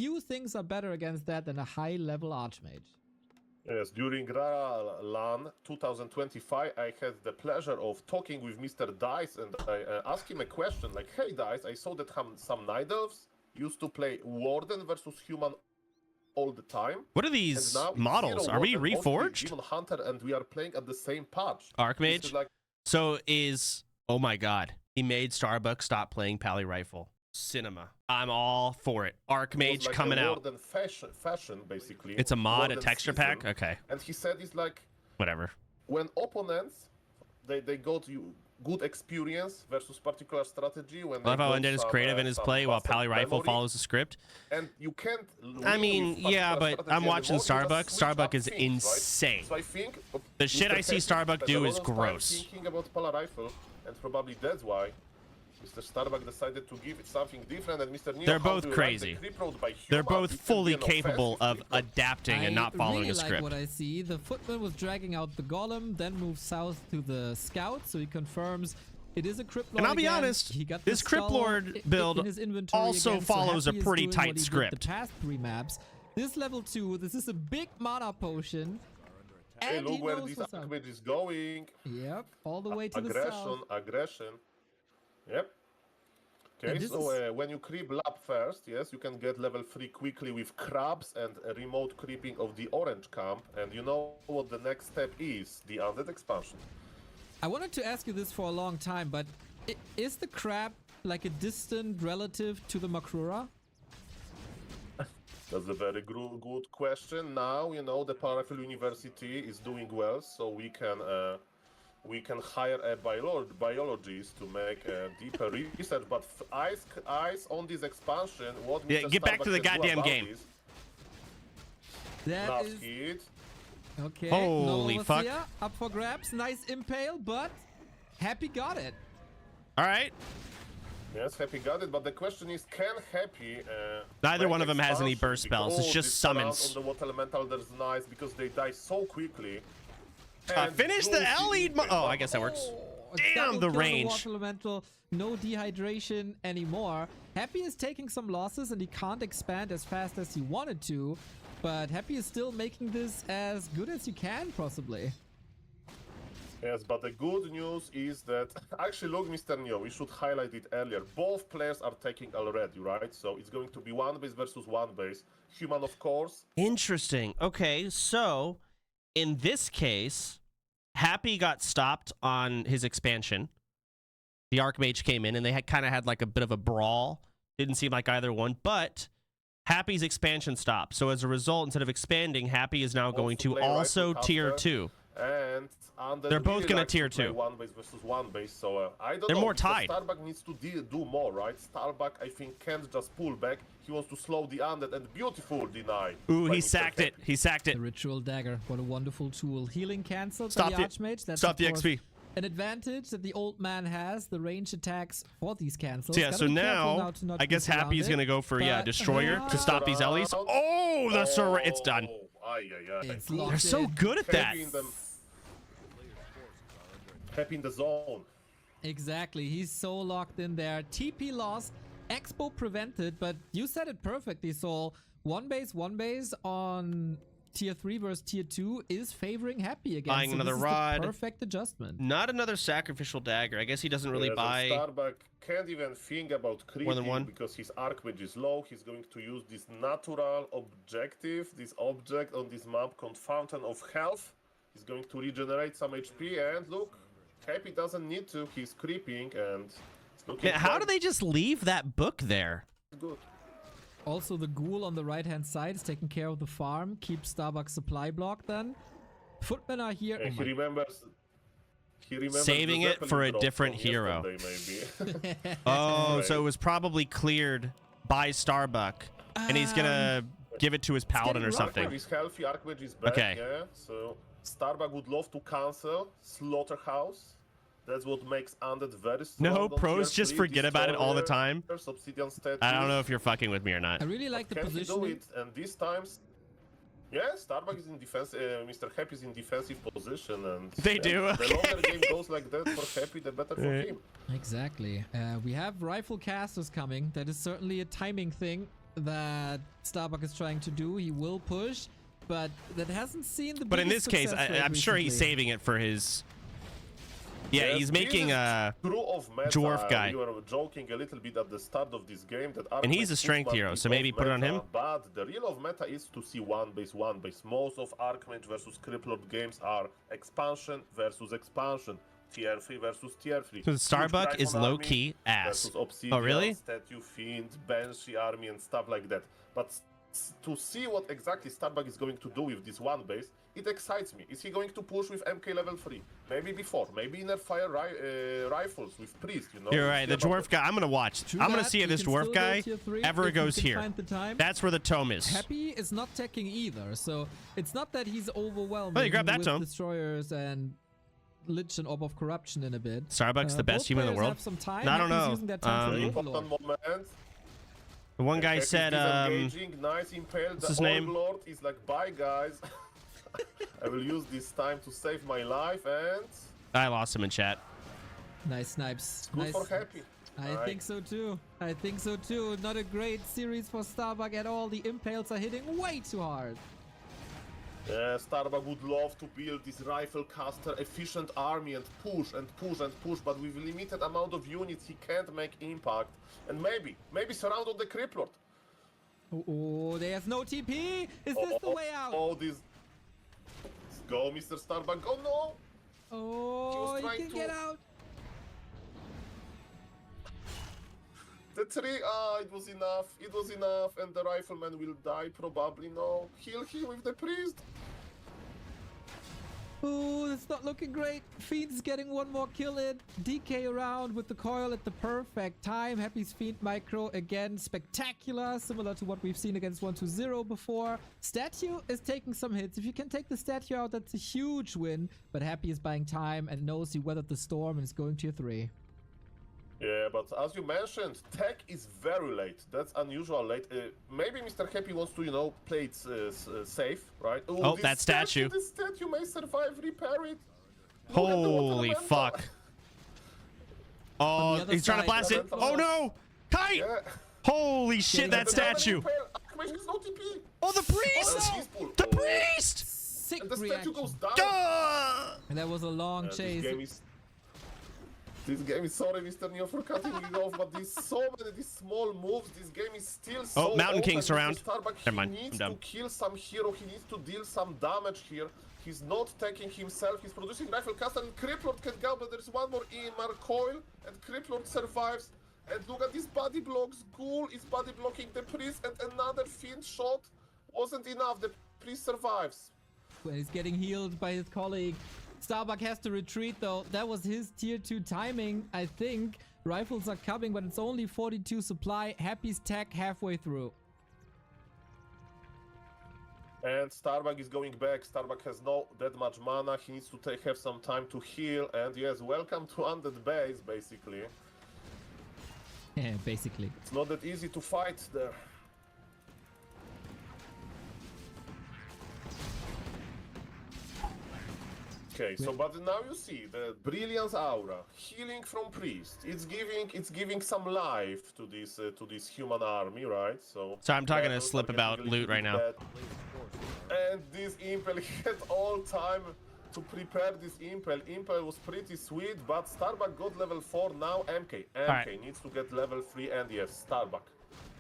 few things are better against that than a high-level Archmage. Yes, during LAN 2025, I had the pleasure of talking with Mr. Dice, and I asked him a question like, "Hey Dice, I saw that some Night Elves used to play Warden versus Human all the time. What are these models? Are we reforged? Demon Hunter, and we are playing at the same patch. Archmage? Like... So is... Oh my god. He made Starbuck stop playing Pally Rifle. Cinema. I'm all for it. Archmage like coming out. Warden fashion, basically. It's a mod, Warden a texture season. pack? Okay. And he said it's like... Whatever. When opponents, they got you good experience versus particular strategy. When I love how Undead is creative in his play while Pally Rifle follows the script. And you can't... I mean, yeah, but I'm watching Starbuck. Starbuck is insane. Right? So I think the shit I see Starbuck do is gross. Thinking about Pally Rifle, and probably that's why Mr. Starbuck decided to give it something different, and Mr. Neo, they're both crazy. They're both fully capable of adapting and not following a script. Like what I see, the Footman was dragging out the Golem, then moved south to the Scout, so he confirms it is a Crypt Lord. And I'll be honest, this Crypt Lord build also follows a pretty tight script. The past 3 maps. This level 2, this is a big mana potion. Hey, and look where this Archmage is going. Yep, all the way to the south. Aggression. Yep. Okay, so when you creep lab first, yes, you can get level 3 quickly with crabs and a remote creeping of the orange camp. And you know what the next step is, the Undead expansion. I wanted to ask you this for a long time, but is the crab like a distant relative to the Makrura? That's a very good question. Now, you know, the Powerful University is doing well, so we can hire a biologist to make a deeper research. But eyes on this expansion. What Mr. Get back to the goddamn game. That is... hit. Okay. Holy fuck. Up for grabs. Nice impale, but Happy got it. All right. Yes, Happy got it, but the question is, can Happy... Neither one of them has any burst spells. It's just summons. On the Water Elemental, there's nice, because they die so quickly. Finish the L lead. Oh, I guess that works. Damn, the range. Water Elemental, no dehydration anymore. Happy is taking some losses, and he can't expand as fast as he wanted to. But Happy is still making this as good as you can, possibly. Yes, but the good news is that... Actually, look, Mr. Neo, we should highlight it earlier. Both players are taking already, right? So it's going to be 1 base versus 1 base. Human, of course. Interesting. Okay, so in this case, Happy got stopped on his expansion. The Archmage came in, and they kind of had like a bit of a brawl. Didn't seem like either one, but Happy's expansion stopped. So as a result, instead of expanding, Happy is now going to also tier 2. And they're both going to tier 2. 1 base versus 1 base, so I don't know. They're more tied. Starbuck needs to do more, right? Starbuck, I think, can't just pull back. He wants to slow the undead, and beautiful deny. Ooh, he sacked it. He sacked it. The Ritual Dagger, what a wonderful tool. Healing cancelled by the Archmage. That's stop the XP. An advantage that the old man has, the range attacks for these cancels. So yeah, so now I guess Happy's going to go for, Destroyer to stop these Ellies. Oh, it's done. They're so good at that. Happy in the zone. Exactly. He's so locked in there. TP loss, Expo prevented, but you said it perfectly, Soul. 1 base on tier 3 versus tier 2 is favoring Happy again. Buying so another this rod. Is the perfect adjustment. Not another sacrificial dagger. I guess he doesn't really buy. Starbuck can't even think about creeping more than one because his Archmage is low. He's going to use this natural objective, this object on this map called Fountain of Health. He's going to regenerate some HP, and look, Happy doesn't need to. He's creeping, and it's looking how do they just leave that book there? Good. Also, the ghoul on the right-hand side is taking care of the farm. Keep Starbuck's supply block then. Footmen are here. He remembers saving it for a different hero. Oh, right. So it was probably cleared by Starbuck, and he's gonna give it to his paladin or something. Archmage is healthy, Archmage is back, okay. Yeah, so Starbuck would love to cancel Slaughterhouse. That's what makes Undead very strong. No, pros just forget about it all the time. I don't know if you're fucking with me or not. I really like the positioning. Do it? And these times, yeah, Starbuck is in defense. Mr. Happy is in defensive position, and they do. Okay. The longer game goes like that for Happy, the better for him. Exactly. We have rifle casters coming. That is certainly a timing thing. that Starbuck is trying to do. He will push, but that hasn't seen the But in this biggest case, success rate I'm sure he's recently. saving it for his. Yeah, Yes, he's this making is a true of meta. dwarf guy. We were joking a little bit at the start of this game that And he's a Archmage strength is one hero, bit so of maybe put it on meta, him? But the real of meta is to see one base. Most of Archmage versus Criplord games are expansion versus expansion. Tier 3 versus Tier 3. So the Starbuck Huge is rifle army low-key ass. versus Obsidian, Oh, really? Statue Fiend, Banshee army and stuff like that. But to see what exactly Starbuck is going to do with this one base, it excites me. Is he going to push with MK level 3? Maybe before. Maybe inner fire rifles with Priest, you know? You're right. The See about dwarf guy. I'm gonna watch. True I'm gonna that, see if he this can dwarf still go guy tier 3 ever if he goes can here. find the time. That's where the tome is. Happy is not teching either, so it's not that he's overwhelmed Oh, you grabbed that with tome. destroyers and Lich and Orb of Corruption in a bit. Starbuck's the best both team in the players world. have some time. I don't Happy's know. using that time for Very Overlord. important moment. The one guy Happy said, is engaging, nice impale. what's The his name? Overlord is like, bye guys. I will use this time to save my life and I lost him in chat. Nice snipes. good Nice. for Happy. I Right. think so too. I think so too. Not a great series for Starbuck at all. The impales are hitting way too hard. Yeah, Starbuck would love to build this rifle caster efficient army and push and push and push, but with limited amount of units he can't make impact. And maybe surround on the Criplord. Oh, there's no TP. Is this the way out? Oh, this. Let's go, Mr. Starbuck. Oh no! Oh, was you trying can to- get out. The tree, it was enough. It was enough, and the rifleman will die probably. No, kill him with the priest. Oh, that's not looking great. Fiend's getting one more kill in. DK around with the coil at the perfect time. Happy's Fiend micro again. Spectacular. Similar to what we've seen against 1-2-0 before. Statue is taking some hits. If you can take the statue out, that's a huge win. But Happy is buying time and knows he weathered the storm and is going tier 3. Yeah, but as you mentioned, tech is very late. That's unusual late. Maybe Mr. Happy wants to, play it safe, right? Ooh, Oh, this that statue. This statue may survive. Repair it. Look at the Holy water fuck. elemental. Oh, other he's trying to side, blast it. elemental. Oh no! Kite! Yeah. Holy shit, that the statue! Archmage has no TP. Oh, the priest! Oh, he's full. The Oh. priest! Sick And the statue reaction. goes down. Duh! And that was a long chase. This game is sorry, Mr. Neo, for cutting it off, but these small moves. This game is still so. Oh, Mountain open. King's Mr. around. Starbuck, Never mind, he I'm needs done. to kill some hero. He needs to deal some damage here. He's not taking himself. He's producing rifle caster, and Criplord can go, but there's one more EMR coil, and Criplord survives. And look at these body blocks. Ghoul is body blocking the priest, and another fiend shot wasn't enough. The priest survives. When he's getting healed by his colleague. Starbuck has to retreat though. That was his tier 2 timing, I think. Rifles are coming, but it's only 42 supply. Happy's tech halfway through. And Starbuck is going back. Starbuck has no that much mana. He needs to have some time to heal. And yes, welcome to Undead Base, basically. Yeah, basically. It's not that easy to fight there. Okay, so but now you see the Brilliance Aura, healing from Priest. It's giving some life to this human army, right? So I'm talking to battles Slip are about getting a loot little right bit now. bad. And this Impel, he had all time to prepare this Impel. Impel was pretty sweet, but Starbuck got level 4, now MK. MK right. needs to get level 3, and yes, Starbuck.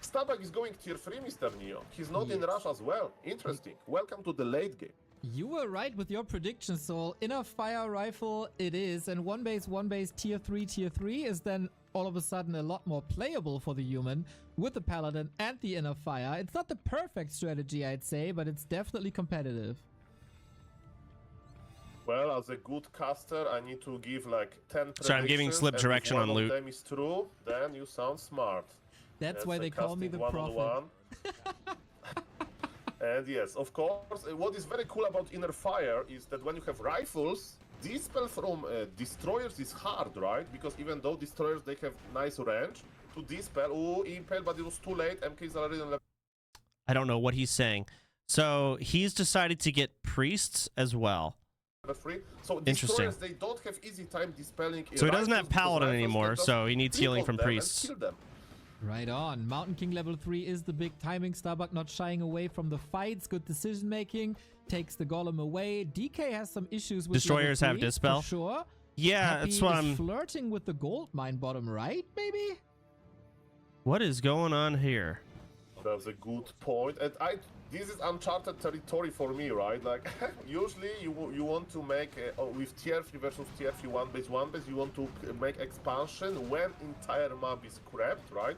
Starbuck is going tier 3, Mr. Neo. He's not in rush as well. Interesting. Welcome to the late game. You were right with your prediction, Soul. Inner fire rifle it is, and one base tier 3 is then all of a sudden a lot more playable for the human with the paladin and the inner fire. It's not the perfect strategy, I'd say, but it's definitely competitive. Well, as a good caster, I need to give like 10 So I'm giving predictions, Slip and direction if on one loot. of them is true, then you sound smart. That's why a they call me the casting prophet. 101. And yes, of course, what is very cool about Inner Fire is that when you have rifles, dispel from destroyers is hard, right? Because even though destroyers, they have nice range, to dispel, ooh, impale, but it was too late, MK is already on level I don't know what he's saying. So he's decided to get priests as well. 3. So Interesting. destroyers, they don't have easy time dispelling. So he doesn't rifles have because paladin rifles anymore, can just so he needs click healing on from them and priests. kill them. Right on. Mountain King level 3 is the big timing. Starbuck not shying away from the fights. Good decision making. Takes the golem away. DK has some issues with Destroyers level have 3, Dispel. for sure. Yeah, Happy that's what is I'm... flirting with the gold mine bottom right, maybe? What is going on here? That's a good point. And this is uncharted territory for me, right? Like, usually you want to make, with tier 3 versus tier 3 1 base, you want to make expansion when entire map is scrapped, right?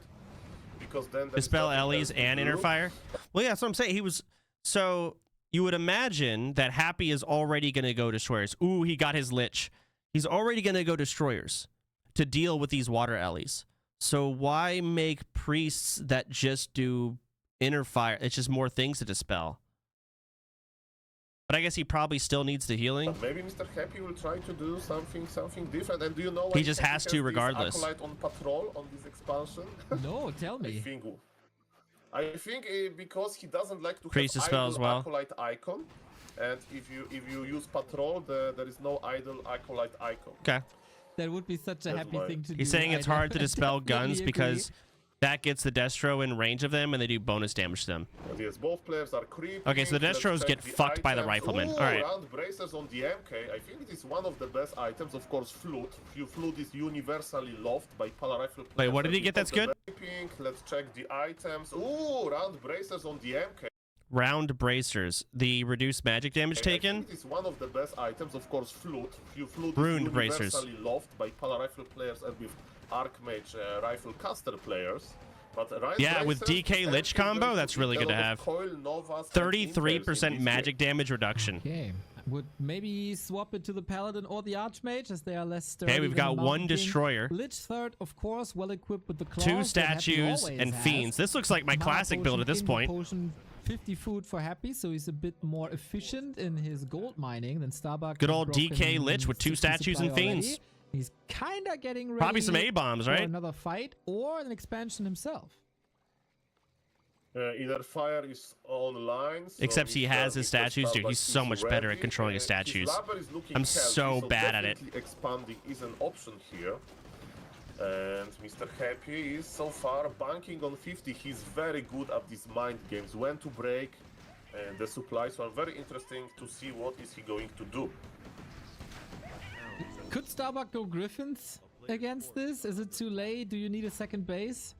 Because then... Dispel Ellie's and Interfire? Well, yeah, that's what I'm saying. He was... So, you would imagine that Happy is already going to go Destroyers. Ooh, he got his Lich. He's already going to go Destroyers to deal with these Water Ellies. So why make priests that just do Interfire? It's just more things to dispel. But I guess he probably still needs the healing. But maybe Mr. Happy will try to do something different. And do you know He just has to regardless. Acolyte on patrol on this expansion? No, tell me. I think because he doesn't like to Priest have dispel idle as well. acolyte icon, and if you use patrol, there is no idle acolyte icon. Okay. That would be such a That's happy thing to do. He's saying it's hard to dispel guns agree. because that gets the Destro in range of them and they do bonus damage to them. And yes, both players are creeping. Okay, so the Let's Destros check get the fucked by the items. Rifleman. Ooh, All right. round bracers on the MK. I think it is one of the best items. Of course, flute. Flute is universally loved by Pala Rifle players. Wait, what did he get that's good? Let's check the items. Ooh, round bracers on the MK. Round bracers. The reduced magic damage taken. I think it is one of the best items. Of course, flute. Flute Ruined is bracers. universally loved by Pala Rifle players and with Archmage Rifle caster players. But Yeah, with DK Lich combo, that's really good to have. 33% magic damage reduction. Okay. Would maybe swap it to the Paladin or the Archmage as they are less sturdy. Okay, we've than got the one Mountain King. Destroyer. Lich third, of course, well equipped with the claws. 2 that Happy statues always and has. fiends. This looks like my Mana classic build potion at this in the point. Potion, 50 food for Happy, so he's a bit more efficient in his gold mining than Starbuck. Good has old broken DK Lich with 2 60 statues and supply fiends. already. He's kind of getting ready Probably some A-bombs, for right? another fight or an expansion himself. Either fire is online. So Except he has his statues, dude. He's so much better at ready. controlling his statues. Labber is looking I'm healthy, so bad at it. definitely expanding is an option here. And Mr. Happy is so far banking on 50. He's very good at these mind games, when to break the supply. So I'm very interesting to see what is he going to do. Could Starbuck go Griffins against this? Is it too late? Do you need a second base?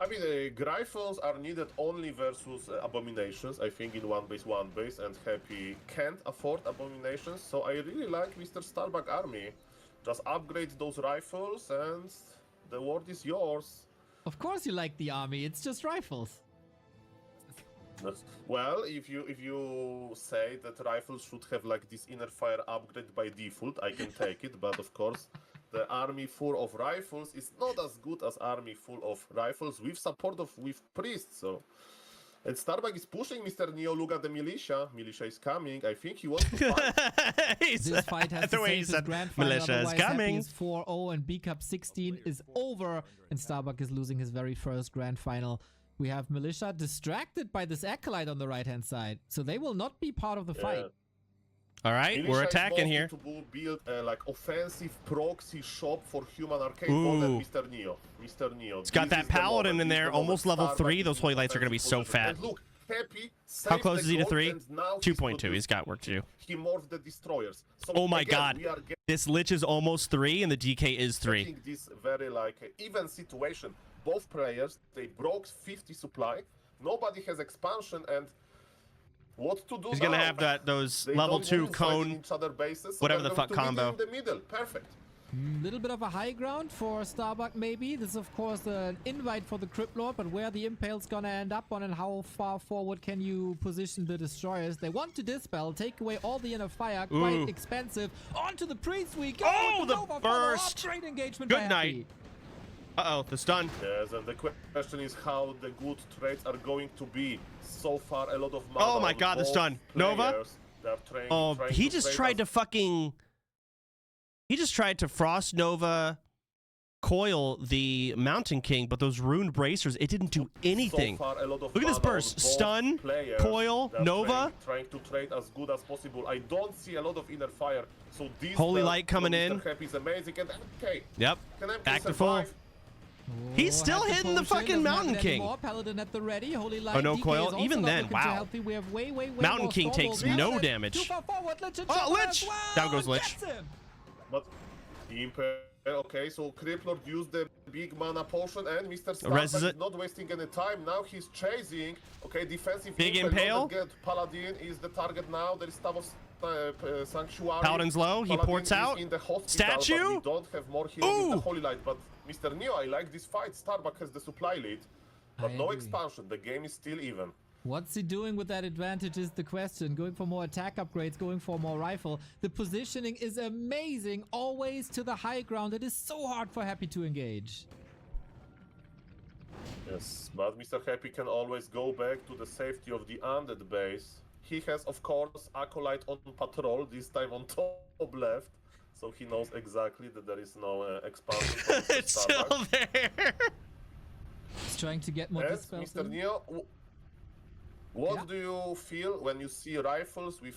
I mean, Gryphons are needed only versus Abominations, I think, in one base, and Happy can't afford Abominations, so I really like Mr. Starbuck army. Just upgrade those rifles and the world is yours. Of course you like the army, it's just rifles. Well, if you say that rifles should have like this inner fire upgrade by default, I can take it, but of course, the army full of rifles is not as good as army full of rifles with support with priests. So, and Starbuck is pushing Mr. Neo. Look at the militia. Militia is coming. I think he wants to fight. This fight has to save his grand final, militia is otherwise coming. Happy is 4-0 and B Cup 16 is over, and Starbuck is losing his very first grand final. We have militia distracted by this acolyte on the right hand side, so they will not be part of the fight. All right, Militia we're is attacking here. to build like offensive proxy shop for human arcade Ooh. more than Mr. Neo. Mr. Neo. It's got that paladin in there, almost level 3. Those holy lights are going to be so fat. And look, Happy How close is he to gold, 3? and now 2.2. He's got work to do. He morphed the destroyers. So Oh my again, god. we are This Lich is almost 3 and the DK is 3. getting this very like even situation. Both players, they broke 50 supply. Nobody has expansion, and what to do He's now? going to have those They level don't 2 want to fight in cone. each other bases, so whatever they're the going fuck to combo. meet in the middle. Perfect. Little bit of a high ground for Starbuck maybe. This is of course an invite for the Crypt Lord, but where the Impale's gonna end up on and how far forward can you position the destroyers? They want to dispel, take away all the inner fire, quite Ooh. expensive. Onto the priest we go! Oh, with the Nova burst! follow-up. Great engagement Good by night. Happy. Uh-oh, the stun. Yes, and the question is how the good trades are going to be. So far, a lot of mana Oh my on god, the both stun. Nova? players. They are trying Oh, he just trade tried to us- fucking... He just tried to Frost Nova coil the Mountain King, but those ruined bracers, it didn't do anything. So far, a lot of Look at this mana on burst. both Stun, players. coil, They are Nova. Trying to trade as good as possible. I don't see a lot of inner fire. So this Holy build light coming from in. Mr. Happy is amazing. And okay, Yep. can MP Back to full. survive? He's still had hitting the potion, fucking doesn't have Mountain it King. anymore. Paladin at the ready. Holy Light. Oh, no DK coil? is also Even not then, looking too wow. healthy. We have way Mountain more King snowballs. takes no Yes, damage. Too far forward. Lich and Oh, Chopper Lich! as well. Down goes Lich. Gets him. But the Impale, okay, so Crippler used the big mana potion and Mr. Reses Starbuck it. is not wasting any time. Now he's chasing. Okay, defensive Big Impale. Impale. Not that good. Paladin is the target now. There is Staff of Sanctuary. Paladin's low. He Paladin ports is out. in the hospital, Statue. But we don't have more healing with the Ooh. Holy Light. But Mr. Neo, I like this fight. Starbuck has the supply lead. But I no agree. expansion. The game is still even. What's he doing with that advantage is the question. Going for more attack upgrades, going for more rifle. The positioning is amazing, always to the high ground. It is so hard for Happy to engage. Yes, but Mr. Happy can always go back to the safety of the undead base. He has, of course, Acolyte on patrol, this time on top left. So he knows exactly that there is no expansion. from Mr. It's still Starbuck. there. He's trying to get more And dispels Mr. in. Neo, what Yeah. do you feel when you see rifles with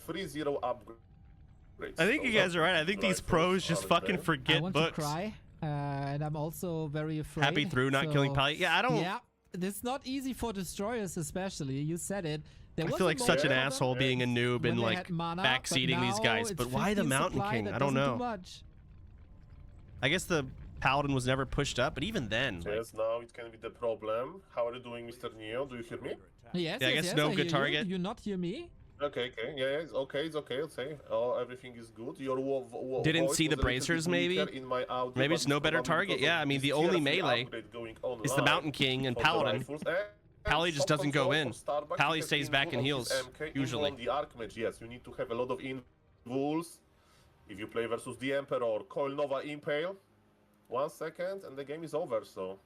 3-0 upgrades? I think you guys are right. I think these Rifles pros just are fucking there. I forget want books. to cry, and I'm also very afraid. Happy through not killing so- Pally. Yeah, I don't. Yeah, it's not easy for destroyers, especially. You said it. There I was feel a like such an moment asshole being a noob when and they like had mana, but backseating these now guys. it's But why the 15 Mountain supply, King? that I don't doesn't do know. much. I guess the Paladin was never pushed up, but even then, like, Yes, now it can be the problem. How are you doing, Mr. Neo? Do you hear me? Yes, Yeah, I yes, guess yes, no I good hear you. target. Do you not hear me? Okay, yeah, it's okay, I'll say. Oh, everything is good. Your Didn't voice see the was a little bracers, bit maybe? weaker in my audio, Maybe but it's no better probably target. because Yeah, of I mean, this the only tier 3 melee upgrade going is the online Mountain King and for the Paladin. rifles. Pally And just shot doesn't go control in. for Starbuck, Pally he has stays invul back and on heals, his MK, invul usually. on the Archmage, yes, you need to have a lot of invuls. If you play versus the Emperor, Coil Nova Impale, 1 second and the game is over, so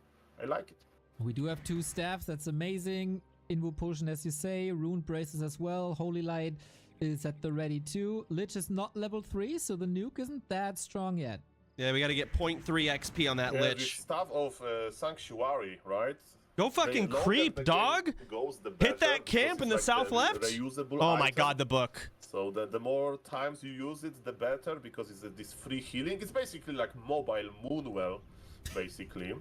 I like it. We do have 2 staffs. That's amazing. Invo potion, as you say. Rune braces as well. Holy Light is at the ready too. Lich is not level 3, so the nuke isn't that strong yet. yeah, we got to get 0.3 XP on that Yeah, with Lich. stuff of Sanctuary, right? Go fucking The longer creep, the dog. game goes, the Hit better, that because camp in it's the like south left. reusable Oh my item. god, the book. So the more times you use it, the better, because it's this free healing. It's basically like mobile Moonwell, basically.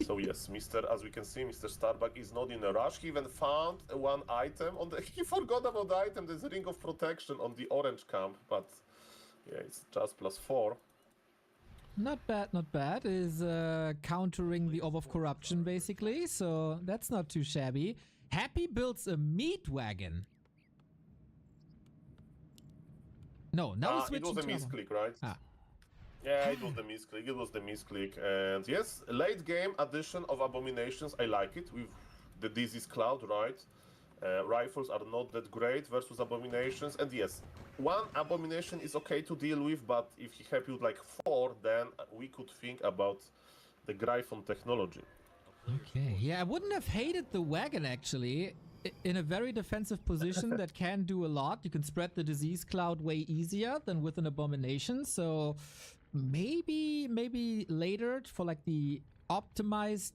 So yes, as we can see, Mr. Starbuck is not in a rush. He even found 1 item on the. He forgot about the item. There's a Ring of Protection on the orange camp, but yeah, it's just +4. Not bad, not bad. Is countering the Orb of Corruption, basically. So that's not too shabby. Happy builds a meat wagon. No, now It was a to misclick, right? Ah. Yeah, it was the misclick. It was the misclick, and yes, late game addition of abominations. I like it with the disease cloud, right? Rifles are not that great versus abominations, and yes, 1 abomination is okay to deal with, but if he happy with like 4, then we could think about the Gryphon technology. Okay, yeah, I wouldn't have hated the wagon actually. In a very defensive position that can do a lot. You can spread the disease cloud way easier than with an abomination. So maybe later for like the optimized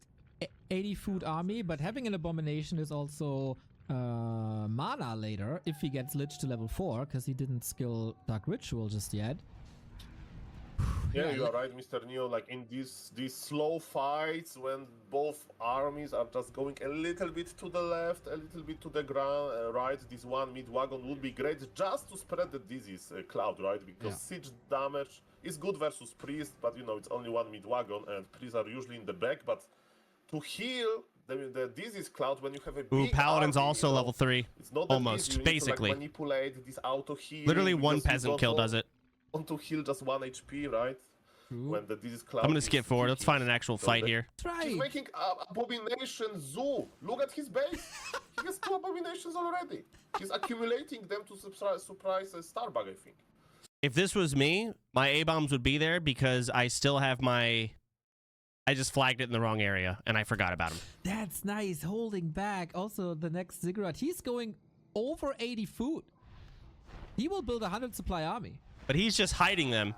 80 food army, but having an abomination is also mana later if he gets Lich to level 4, because he didn't skill Dark Ritual just yet. Yeah, you are right, Mr. Neo. Like in these slow fights, when both armies are just going a little bit to the left, a little bit to the ground, right, this 1 mid wagon would be great just to spread the disease cloud, right? Because siege damage is good versus priest, but you know it's only 1 mid wagon, and priests are usually in the back. But to heal the disease cloud when you have a big Paladin's army, also you know, level 3. it's not that Almost, easy. You need basically. to, like, manipulate this auto heal. Literally 1 peasant kill does it. Want to heal just 1 HP, right? True. When the disease cloud I'm gonna is skip forward. Let's ticking. find an actual So fight the- here. He's Right. making abomination zoo. Look at his base. He has 2 abominations already. He's accumulating them to surprise Starbuck, I think. If this was me, my A-bombs would be there because I still have my... I just flagged it in the wrong area and I forgot about him. That's nice. Holding back. Also, the next Ziggurat, he's going over 80 food. He will build a 100 supply army. But he's just hiding them.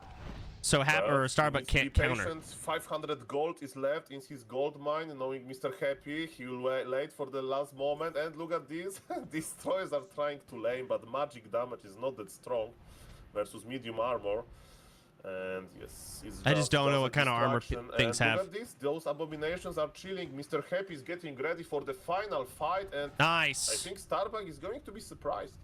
So Starbuck can't Be counter. patient. 500 gold is left in his gold mine. Knowing Mr. Happy, he will wait for the last moment. And look at this. Destroyers are trying to lame, but magic damage is not that strong versus medium armor. And yes, it's I just don't know a what kind of armor distraction. things And have. look at this, those abominations are chilling. Mr. Happy is getting ready for the final fight, and Nice. I think Starbuck is going to be surprised.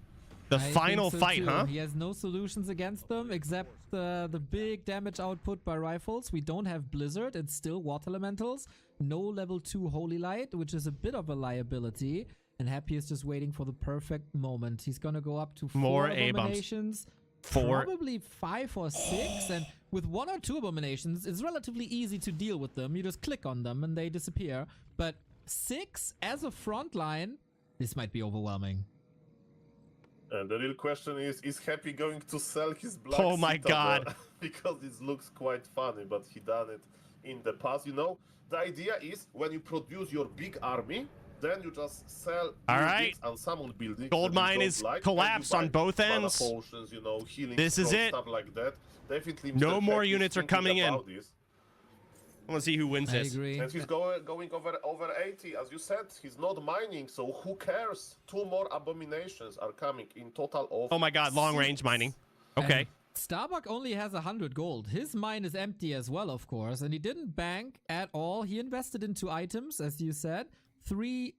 The I final think so fight, too. huh? He has no solutions against them except the big damage output by rifles. We don't have Blizzard. It's still Water Elementals. No level 2 Holy Light, which is a bit of a liability. And Happy is just waiting for the perfect moment. He's gonna go up to 4 More A-bombs. abominations. 4. Probably 5 or 6. And with 1 or 2 abominations, it's relatively easy to deal with them. You just click on them and they disappear. But 6 as a front line, this might be overwhelming. And the real question is Happy going to sell his black Oh my Citadel? God. Because it looks quite funny, but he done it in the past. You know, the idea is when you produce your big army, then you just sell right. unsummon buildings. Gold that you mine don't is like, and collapsed you on buy both mana ends. Potions, you know, healing This is scrolls, it. stuff like that. Definitely. No Mr. more Happy is units are thinking coming in. about this. I want to see who wins I this. agree. And he's going over 80, as you said. He's not mining, so who cares? 2 more abominations are coming in total of. Oh my god, long 6. range mining. Okay. And Starbuck only has 100 gold. His mine is empty as well, of course, and he didn't bank at all. He invested into items, as you said. 3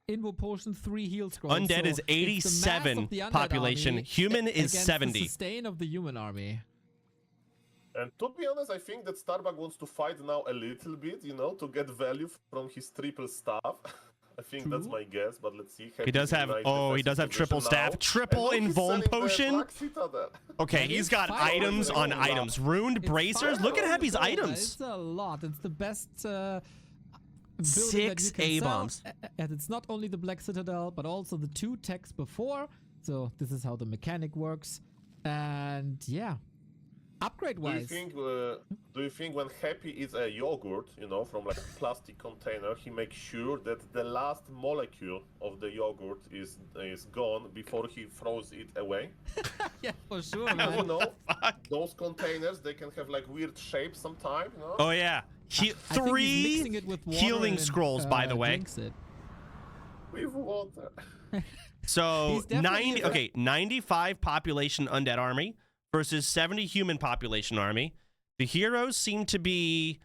invo potions, 3 heal scrolls. Undead So is it's the mass 87 of the undead population. army Human is against 70. The sustain of the human army. And to be honest, I think that Starbuck wants to fight now a little bit, you know, to get value from his triple staff. I think that's my guess, but let's see. He does have, oh, he does have triple staff. Triple invuln potion. Okay, he's got items on items. Ruined bracers. Look at Happy's items. It's a lot. It's the best building 6 that you can A-bombs. sell. And it's not only the Black Citadel, but also the 2 techs before. So this is how the mechanic works. And yeah. Upgrade-wise. Do you think when Happy is a yogurt, you know, from like a plastic container, he makes sure that the last molecule of the yogurt is gone before he throws it away? Yeah, for sure, You man. know, those containers, they can have like weird shapes sometimes, you know? Oh yeah. I think he's 3 mixing it with water healing and, scrolls, by the way. drinks it. With water. So He's definitely 90, 95 population undead army versus 70 human population army. The heroes seem to be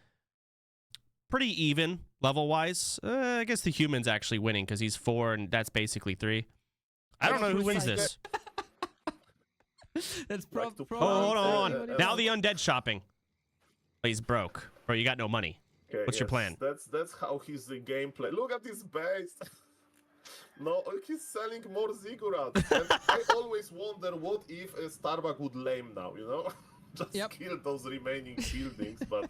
pretty even level-wise. I guess the human's actually winning because he's 4 and that's basically 3. I don't know who wins this. That's Like to probably. Hold on. Uh, Now the undead shopping. Oh, he's broke. Or you got no money. Okay, What's your plan? That's how his gameplay. Look at this base. No, he's selling more ziggurats. And I always wonder what if Starbuck would lame now, you know? Just kill those remaining buildings, but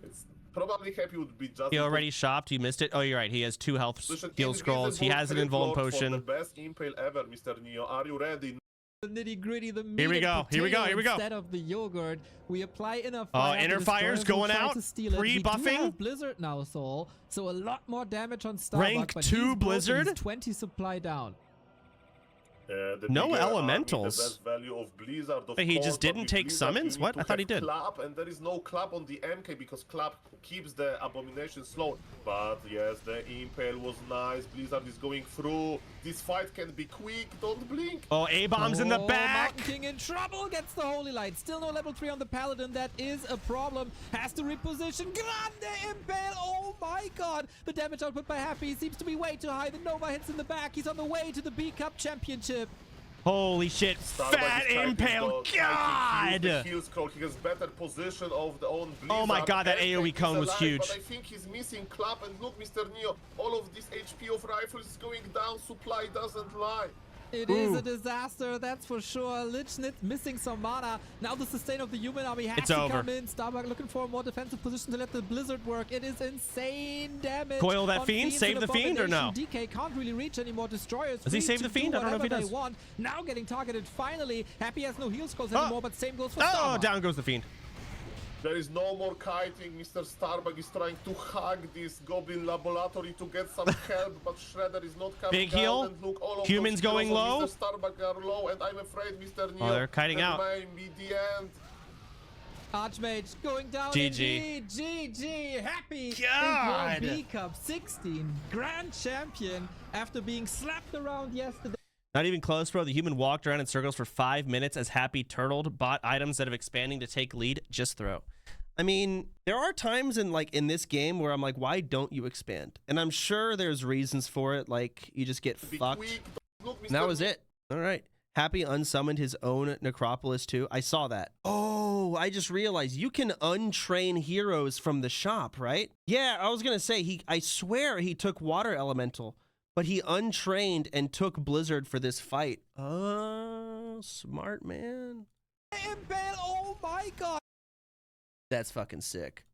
it's probably Happy would be just. He already shopped. You missed it. Oh, you're right. He has 2 health heal scrolls. He has an invuln invuln potion. The best impale ever, Mr. Neo. Are you ready? The nitty gritty, the meat Here we go. Here we go. Here we go. Instead of the yogurt, we apply inner Oh, fire. inner The fire's destroyers will going try out. to steal it. We do Pre-buffing. have Blizzard now, Soul. So a lot more damage on Starbuck. Rank but 2 he's broken. Blizzard? He's 20 supply down. The No bigger elementals. Army, the best value of Blizzard, of Wait, he course, just but didn't with take Blizzard, summons? you need What? to I thought he have did. Clap, and there is no clap on the MK because clap keeps the abomination slow. But yes, the impale was nice. Blizzard is going through. This fight can be quick. Don't blink. Oh, A-bombs in the back. Mountain King in trouble. Gets the Holy Light. Still no level 3 on the Paladin. That is a problem. Has to reposition. Grande Impale. Oh my god. The damage output by Happy seems to be way too high. The Nova hits in the back. He's on the way to the B-Cup Championship. Holy shit. Starbuck Fat is typing impale. the God. heal scroll. He has better position of the own Blizzard. Oh my god, that MK AoE is cone was alive, huge. But I think he's missing clap. And look, Mr. Neo, all of this HP of rifles is going down. Supply doesn't lie. It is a disaster, that's for sure. Lichnit missing some mana. Now the sustain of the human army has to come in. Starbuck looking for a more defensive position to let the Blizzard work. It is insane damage. Coil that on fiend? Fiends Save and the fiend or no? DK can't really reach anymore. Destroyers Does he free save to the fiend? do I don't know if he whatever does. they want. Now getting targeted finally. Happy has no heal scrolls Oh. anymore, but same goes for Oh, Starbuck. down goes the fiend. There is no more kiting. Mr. Starbuck is trying to hug this Goblin Laboratory to get some help, but Shredder is not coming Big heal. out. And look, all of Humans those going heroes low. of Mr. Starbuck are low, and I'm afraid Mr. Neo they're kiting out. might be the end. Archmage going down. GG. indeed. GG. Happy. God. B-Cup 16. Grand champion after being slapped around yesterday. Not even close, bro. The human walked around in circles for 5 minutes as Happy turtled, bought items that of expanding to take lead. Just throw. I mean, there are times in this game where I'm like, why don't you expand? And I'm sure there's reasons for it, like you just get fucked. And that was it. All right. Happy unsummoned his own necropolis too. I saw that. Oh, I just realized you can untrain heroes from the shop, right? Yeah, I was gonna say I swear he took water elemental, but he untrained and took Blizzard for this fight. Oh, smart man. Impale, oh my god. That's fucking sick.